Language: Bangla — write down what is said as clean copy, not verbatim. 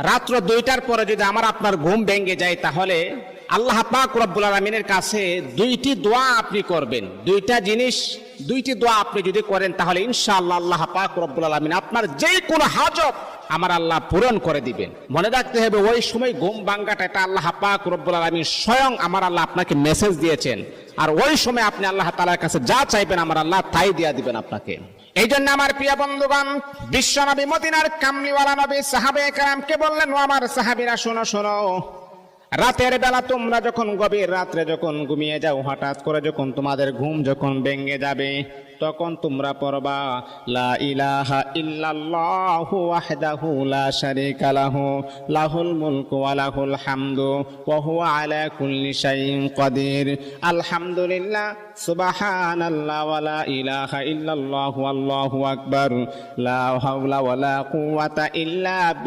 রাত্র 2টার পরে যদি আমার আপনার ঘুম ভেঙে যায়, তাহলে আল্লাহ পাক রব্বুল আলামিনের কাছে দুইটি দোয়া আপনি করবেন। দুইটি দোয়া আপনি যদি করেন, তাহলে ইনশাআল্লাহ আল্লাহ পাক রব্বুল আলামিন আপনার যে কোনো হাজত আমার আল্লাহ পূরণ করে দিবেন। মনে রাখতে হবে, ওই সময় ঘুম ভাঙ্গাটা এটা আল্লাহ পাক রব্বুল আলামিন স্বয়ং আমার আল্লাহ আপনাকে মেসেজ দিয়েছেন। আর ওই সময় আপনি আল্লাহ তাআলার কাছে যা চাইবেন আমার আল্লাহ তাই দিয়ে দিবেন আপনাকে। এই জন্য আমার প্রিয় বন্ধুগণ, বিশ্ব নবী মদিনার কামলিওয়ালা নবী সাহাবায়ে কেরামকে বললেন, ও আমার সাহাবীরা শোনো শোনো, রাতের বেলা তোমরা যখন গভীর রাত্রে যখন ঘুমিয়ে যাও, হঠাৎ করে যখন তোমাদের ঘুম যখন ভেঙে যাবে, তখন তোমরা পড়বা লা ইলাহা ইল্লাল্লাহু ওয়াহদাহু লা শারীকা লাহু লাহুল মুলকু ওয়া লাহুল হামদু ওয়া হুয়া আলা কুল্লি শাইইন কাদির। আলহামদুলিল্লাহ, সুবহানাল্লাহ, ওয়া লা ইলাহা ইল্লাল্লাহু আল্লাহু আকবার, লা হাওলা ওয়া লা কুওয়াতা ইল্লা